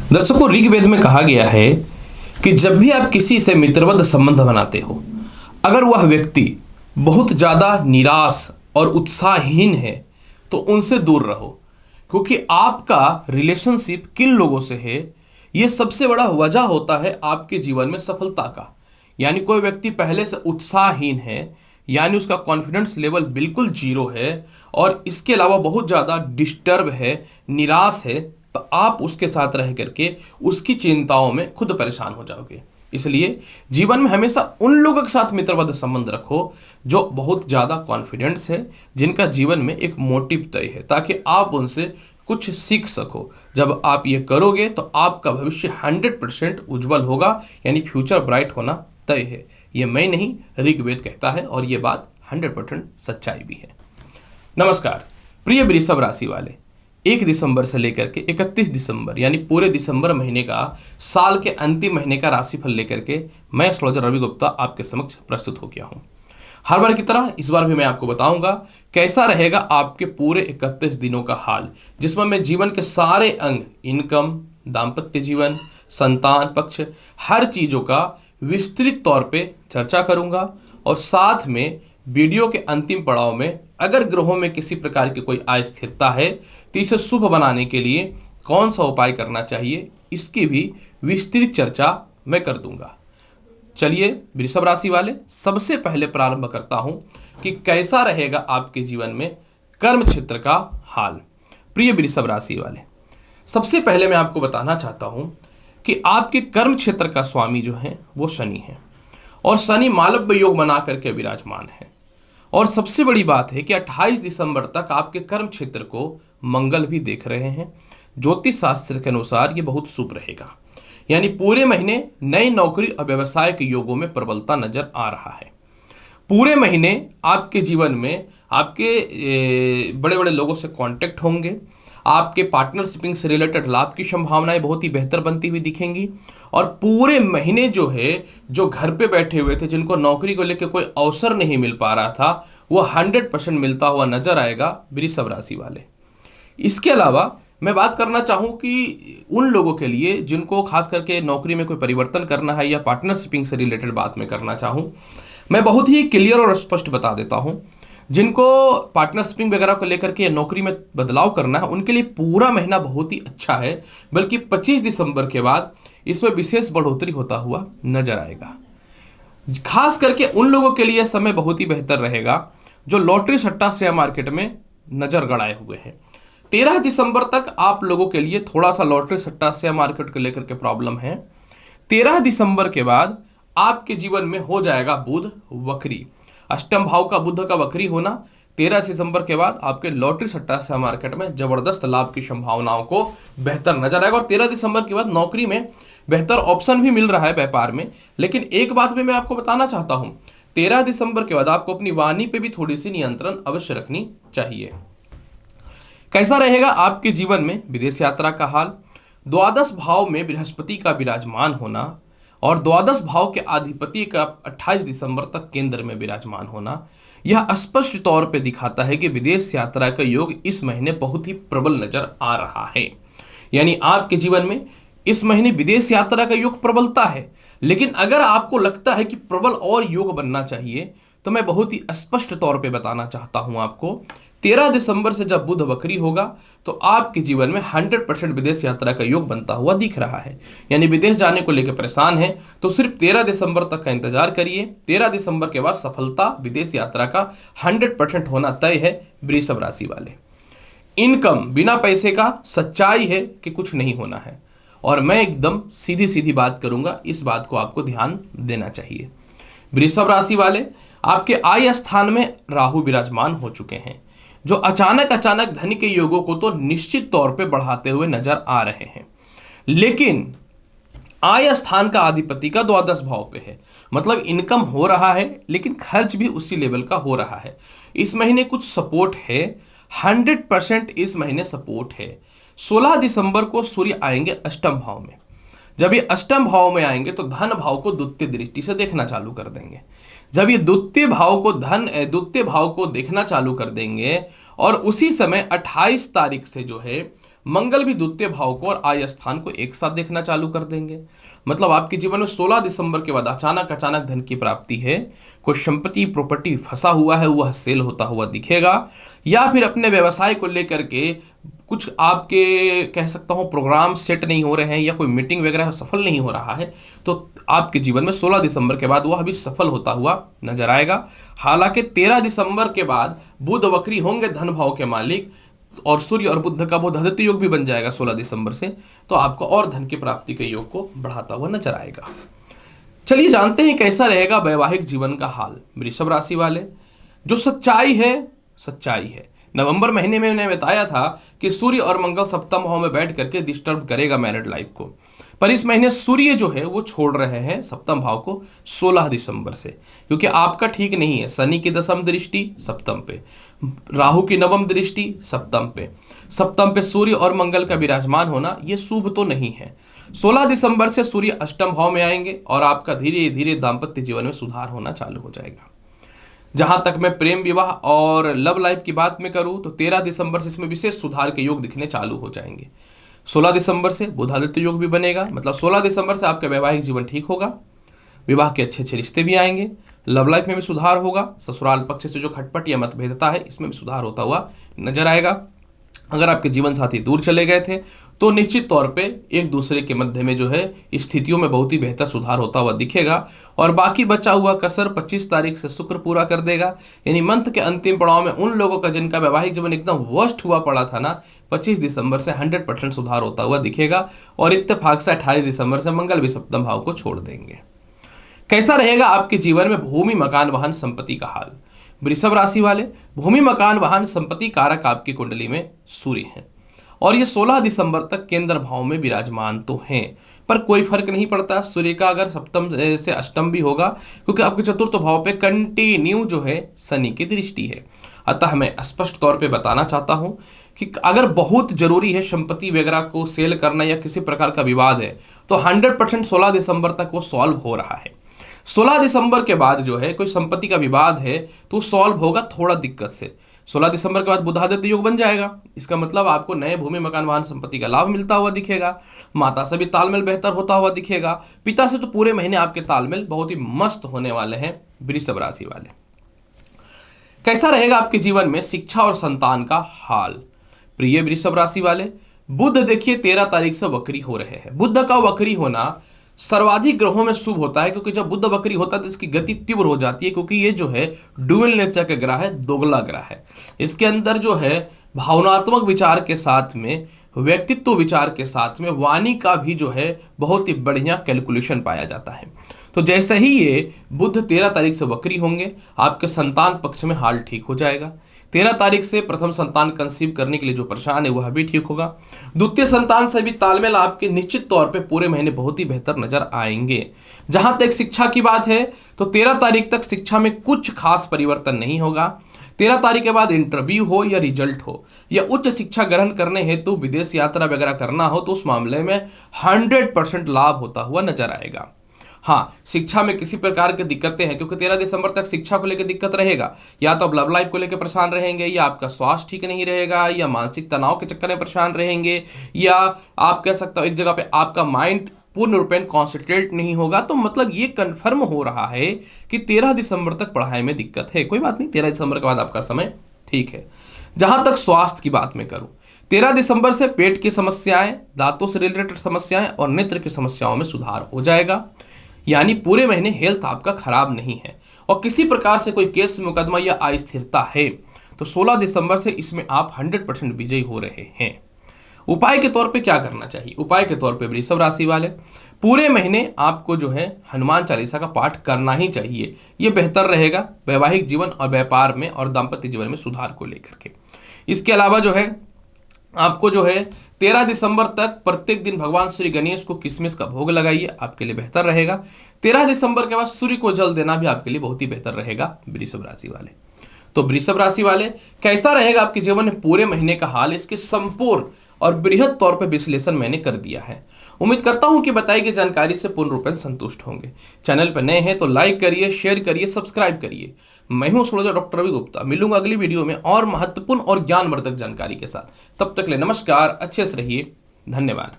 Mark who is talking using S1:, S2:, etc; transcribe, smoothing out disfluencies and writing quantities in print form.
S1: दर्शकों, ऋग्वेद में कहा गया है कि जब भी आप किसी से मित्रवत संबंध बनाते हो, अगर वह व्यक्ति बहुत ज़्यादा निराश और उत्साहहीन है तो उनसे दूर रहो, क्योंकि आपका रिलेशनशिप किन लोगों से है ये सबसे बड़ा वजह होता है आपके जीवन में सफलता का। यानी कोई व्यक्ति पहले से उत्साहहीन है, यानी उसका कॉन्फिडेंस लेवल बिल्कुल जीरो है और इसके अलावा बहुत ज़्यादा डिस्टर्ब है, निराश है, तो आप उसके साथ रह करके उसकी चिंताओं में खुद परेशान हो जाओगे। इसलिए जीवन में हमेशा उन लोगों के साथ मित्रवत संबंध रखो जो बहुत ज़्यादा कॉन्फिडेंस है, जिनका जीवन में एक मोटिव तय है, ताकि आप उनसे कुछ सीख सको। जब आप ये करोगे तो आपका भविष्य 100% उज्जवल होगा, यानी फ्यूचर ब्राइट होना तय है। ये मैं नहीं, ऋग्वेद कहता है और ये बात 100% सच्चाई भी है। नमस्कार प्रिय वृषभ राशि वाले, 1 दिसंबर से लेकर के 31 दिसंबर यानी पूरे दिसंबर महीने का, साल के अंतिम महीने का राशिफल लेकर के मैं एस्ट्रोलॉजर रवि गुप्ता आपके समक्ष प्रस्तुत हो गया हूँ। हर बार की तरह इस बार भी मैं आपको बताऊंगा कैसा रहेगा आपके पूरे 31 दिनों का हाल, जिसमें मैं जीवन के सारे अंग, इनकम, दाम्पत्य जीवन, संतान पक्ष, हर चीज़ों का विस्तृत तौर पे चर्चा करूंगा। और साथ में वीडियो के अंतिम पड़ाव में अगर ग्रहों में किसी प्रकार की कोई अस्थिरता है तो इसे शुभ बनाने के लिए कौन सा उपाय करना चाहिए, इसकी भी विस्तृत चर्चा मैं कर दूंगा। चलिए वृषभ राशि वाले, सबसे पहले प्रारंभ करता हूं कि कैसा रहेगा आपके जीवन में कर्म क्षेत्र का हाल। प्रिय वृषभ राशि वाले, सबसे पहले मैं आपको बताना चाहता हूं कि आपके कर्म क्षेत्र का स्वामी जो है वो शनि है और शनि मालव्य योग बना करके विराजमान है। और सबसे बड़ी बात है कि 28 दिसंबर तक आपके कर्म क्षेत्र को मंगल भी देख रहे हैं। ज्योतिष शास्त्र के अनुसार ये बहुत शुभ रहेगा, यानी पूरे महीने नई नौकरी और व्यवसाय के योगों में प्रबलता नजर आ रहा है। पूरे महीने आपके जीवन में आपके बड़े बड़े लोगों से कांटेक्ट होंगे, आपके पार्टनरशिपिंग से रिलेटेड लाभ की संभावनाएं बहुत ही बेहतर बनती हुई दिखेंगी। और पूरे महीने जो है, जो घर पे बैठे हुए थे, जिनको नौकरी को लेकर कोई अवसर नहीं मिल पा रहा था, वो 100% मिलता हुआ नजर आएगा वृषभ राशि वाले। इसके अलावा मैं बात करना चाहूँ कि उन लोगों के लिए जिनको खास करके नौकरी में कोई परिवर्तन करना है या पार्टनरशिपिंग से रिलेटेड बात मैं करना चाहूँ, मैं बहुत ही क्लियर और स्पष्ट बता देता हूँ। जिनको पार्टनरशिपिंग वगैरह को लेकर के नौकरी में बदलाव करना है, उनके लिए पूरा महीना बहुत ही अच्छा है, बल्कि 25 दिसंबर के बाद इसमें विशेष बढ़ोतरी होता हुआ नजर आएगा। खास करके उन लोगों के लिए समय बहुत ही बेहतर रहेगा जो लॉटरी सट्टा शेयर मार्केट में नजर गड़ाए हुए हैं। 13 दिसंबर तक आप लोगों के लिए थोड़ा सा लॉटरी सट्टा शेयर मार्केट को लेकर के प्रॉब्लम है। 13 दिसंबर के बाद आपके जीवन में हो जाएगा बुध वक्री। अष्टम भाव का बुध का वक्री होना 13 दिसंबर के बाद आपके लॉटरी सट्टा शेयर मार्केट में जबरदस्त लाभ की संभावनाओं को बेहतर नजर आएगा। और 13 दिसंबर के बाद नौकरी में बेहतर ऑप्शन भी मिल रहा है व्यापार में। लेकिन एक बात भी मैं आपको बताना चाहता हूं, 13 दिसंबर के बाद आपको अपनी वाणी पे भी थोड़ी सी नियंत्रण अवश्य रखनी चाहिए। कैसा रहेगा आपके जीवन में विदेश यात्रा का हाल। द्वादश भाव में बृहस्पति का विराजमान होना और द्वादश भाव के अधिपति का 28 दिसंबर तक केंद्र में विराजमान होना, यह स्पष्ट तौर पे दिखाता है कि विदेश यात्रा का योग इस महीने बहुत ही प्रबल नजर आ रहा है। यानी आपके जीवन में इस महीने विदेश यात्रा का योग प्रबलता है। लेकिन अगर आपको लगता है कि प्रबल और योग बनना चाहिए, तो मैं बहुत ही स्पष्ट तौर पे बताना चाहता हूं आपको, 13 दिसंबर से जब बुध वक्री होगा तो आपके जीवन में 100% विदेश यात्रा का योग बनता हुआ दिख रहा है। यानी विदेश जाने को लेकर परेशान है तो सिर्फ 13 दिसंबर तक का इंतजार करिए। 13 दिसंबर के बाद सफलता विदेश यात्रा का 100% होना तय है वृषभ राशि वाले। इनकम बिना पैसे का सच्चाई है कि कुछ नहीं होना है, और मैं एकदम सीधी सीधी बात करूंगा, इस बात को आपको ध्यान देना चाहिए। वृषभ राशि वाले, आपके आय स्थान में राहु विराजमान हो चुके हैं, जो अचानक धन के योगों को तो निश्चित तौर पे बढ़ाते हुए नजर आ रहे हैं। लेकिन आय स्थान का अधिपति का द्वादश भाव पे है, मतलब इनकम हो रहा है लेकिन खर्च भी उसी लेवल का हो रहा है। इस महीने कुछ सपोर्ट है, 100% इस महीने सपोर्ट है। 16 दिसंबर को सूर्य आएंगे अष्टम भाव में। जब ये अष्टम भाव में आएंगे तो धन भाव को द्वितीय दृष्टि से देखना चालू कर देंगे। जब ये द्वितीय भाव को देखना चालू कर देंगे और उसी समय 28 तारीख से जो है मंगल भी द्वितीय भाव को और आय स्थान को एक साथ देखना चालू कर देंगे। मतलब आपके जीवन में 16 दिसंबर के बाद अचानक अचानक धन की प्राप्ति है। कोई संपत्ति प्रॉपर्टी फंसा हुआ है वह सेल होता हुआ दिखेगा, या फिर अपने व्यवसाय को लेकर के कुछ आपके कह सकता हूँ प्रोग्राम सेट नहीं हो रहे हैं या कोई मीटिंग वगैरह सफल नहीं हो रहा है, तो आपके जीवन में 16 दिसंबर के बाद वह भी सफल होता हुआ नजर आएगा। हालांकि 13 दिसंबर के बाद बुध वक्री होंगे धन भाव के मालिक, और सूर्य और बुध का बुध आदित्य योग भी बन जाएगा 16 दिसंबर से, तो आपको और धन की प्राप्ति के योग को बढ़ाता हुआ नजर आएगा। चलिए जानते हैं कैसा रहेगा वैवाहिक जीवन का हाल वृषभ राशि वाले। जो सच्चाई है, नवंबर महीने में मैंने बताया था कि सूर्य और मंगल सप्तम भाव में बैठ करके डिस्टर्ब करेगा मैरिड लाइफ को, पर इस महीने सूर्य जो है वो छोड़ रहे हैं सप्तम भाव को 16 दिसंबर से, क्योंकि आपका ठीक नहीं है। शनि की दशम दृष्टि सप्तम पे, राहु की नवम दृष्टि सप्तम पे सूर्य और मंगल का विराजमान होना ये शुभ तो नहीं है। 16 दिसंबर से सूर्य अष्टम भाव में आएंगे और आपका धीरे धीरे दाम्पत्य जीवन में सुधार होना चालू हो जाएगा। जहां तक मैं प्रेम विवाह और लव लाइफ की बात में करूं तो 13 दिसंबर से इसमें विशेष सुधार के योग दिखने चालू हो जाएंगे। 16 दिसंबर से बुधादित्य योग भी बनेगा, मतलब 16 दिसंबर से आपका वैवाहिक जीवन ठीक होगा, विवाह के अच्छे अच्छे रिश्ते भी आएंगे, लव लाइफ में भी सुधार होगा, ससुराल पक्ष से जो खटपट या मतभेदता है इसमें भी सुधार होता हुआ नजर आएगा। अगर आपके जीवन साथी दूर चले गए थे तो निश्चित तौर पे एक दूसरे के मध्य में जो है स्थितियों में बहुत ही बेहतर सुधार होता हुआ दिखेगा। और बाकी बचा हुआ कसर 25 तारीख से शुक्र पूरा कर देगा, यानी मंथ के अंतिम पड़ाव में उन लोगों का जिनका वैवाहिक जीवन एकदम वर्स्ट हुआ पड़ा था ना, 25 दिसंबर से 100% सुधार होता हुआ दिखेगा। और इत्तेफाक से 28 दिसंबर से मंगल भी सप्तम भाव को छोड़ देंगे। कैसा रहेगा आपके जीवन में भूमि मकान वाहन संपत्ति का हाल वृषभ राशि वाले। भूमि मकान वाहन संपत्ति कारक आपकी कुंडली में सूर्य है और ये 16 दिसंबर तक केंद्र भाव में विराजमान तो हैं, पर कोई फर्क नहीं पड़ता सूर्य का अगर सप्तम से अष्टम भी होगा, क्योंकि आपके चतुर्थ भाव पे कंटिन्यू जो है शनि की दृष्टि है। अतः मैं स्पष्ट तौर पे बताना चाहता हूं कि अगर बहुत जरूरी है संपत्ति वगैरह को सेल करना या किसी प्रकार का विवाद है तो 100% 16 दिसंबर तक वो सॉल्व हो रहा है। 16 दिसंबर के बाद जो है कोई संपत्ति का विवाद है तो सॉल्व होगा थोड़ा दिक्कत से। 16 दिसंबर के बाद बुधादित्य योग बन जाएगा, इसका मतलब आपको नए भूमि मकान वाहन संपत्ति का लाभ मिलता हुआ दिखेगा। माता से भी तालमेल बेहतर होता हुआ दिखेगा। पिता से तो पूरे महीने आपके तालमेल बहुत ही मस्त होने वाले हैं वृषभ राशि वाले। कैसा रहेगा आपके जीवन में शिक्षा और संतान का हाल प्रिय वृषभ राशि वाले। बुध देखिए 13 तारीख से वक्री हो रहे हैं। बुध का वक्री होना सर्वाधिक ग्रहों में शुभ होता है, क्योंकि जब बुध वक्री होता है तो इसकी गति तीव्र हो जाती है, क्योंकि ये जो है डुअल नेचर का ग्रह है, दोगला ग्रह है। इसके अंदर जो है भावनात्मक विचार के साथ में व्यक्तित्व विचार के साथ में वाणी का भी जो है बहुत ही बढ़िया कैलकुलेशन पाया जाता है। तो जैसे ही ये बुध 13 तारीख से वक्री होंगे आपके संतान पक्ष में हाल ठीक हो जाएगा। 13 तारीख से प्रथम संतान कंसीव करने के लिए जो परेशान है वह भी ठीक होगा। द्वितीय संतान से भी तालमेल आपके निश्चित तौर पे पूरे महीने बहुत ही बेहतर नजर आएंगे। जहां तक शिक्षा की बात है तो 13 तारीख तक शिक्षा में कुछ खास परिवर्तन नहीं होगा। 13 तारीख के बाद इंटरव्यू हो या रिजल्ट हो या उच्च शिक्षा ग्रहण करने हेतु विदेश यात्रा वगैरह करना हो तो उस मामले में 100% लाभ होता हुआ नजर आएगा। हाँ, शिक्षा में किसी प्रकार की दिक्कतें हैं, क्योंकि 13 दिसंबर तक शिक्षा को लेकर दिक्कत रहेगा। या तो आप लव लाइफ को लेकर परेशान रहेंगे, या आपका स्वास्थ्य ठीक नहीं रहेगा, या मानसिक तनाव के चक्कर में परेशान रहेंगे, या आप कह सकते हो एक जगह पे आपका माइंड पूर्ण रूपेण कॉन्सेंट्रेट नहीं होगा। तो मतलब ये कंफर्म हो रहा है कि 13 दिसंबर तक पढ़ाई में दिक्कत है। कोई बात नहीं, 13 दिसंबर के बाद आपका समय ठीक है। जहां तक स्वास्थ्य की बात मैं करूं, 13 दिसंबर से पेट की समस्याएं, दांतों से रिलेटेड समस्याएं और नेत्र की समस्याओं में सुधार हो जाएगा। यानी पूरे महीने हेल्थ आपका खराब नहीं है। और किसी प्रकार से कोई केस मुकदमा या अस्थिरता है तो 16 दिसंबर से इसमें आप 100% विजयी हो रहे हैं। उपाय के तौर पे क्या करना चाहिए? उपाय के तौर पे वृषभ राशि वाले पूरे महीने आपको जो है हनुमान चालीसा का पाठ करना ही चाहिए। ये बेहतर रहेगा वैवाहिक जीवन और व्यापार में और दाम्पत्य जीवन में सुधार को लेकर के। इसके अलावा जो है आपको जो है 13 दिसंबर तक प्रत्येक दिन भगवान श्री गणेश को किशमिश का भोग लगाइए, आपके लिए बेहतर रहेगा। 13 दिसंबर के बाद सूर्य को जल देना भी आपके लिए बहुत ही बेहतर रहेगा वृषभ राशि वाले। तो वृषभ राशि वाले, कैसा रहेगा आपके जीवन में पूरे महीने का हाल, इसके संपूर्ण और बृहद तौर पर विश्लेषण मैंने कर दिया है। उम्मीद करता हूं कि बताई गई जानकारी से पूर्ण रूप से संतुष्ट होंगे। चैनल पर नए हैं तो लाइक करिए, शेयर करिए, सब्सक्राइब करिए। मैं हूं एस्ट्रोलॉजर डॉक्टर रवि गुप्ता। मिलूंगा अगली वीडियो में और महत्वपूर्ण और ज्ञानवर्धक जानकारी के साथ। तब तक के लिए नमस्कार, अच्छे से रहिए, धन्यवाद।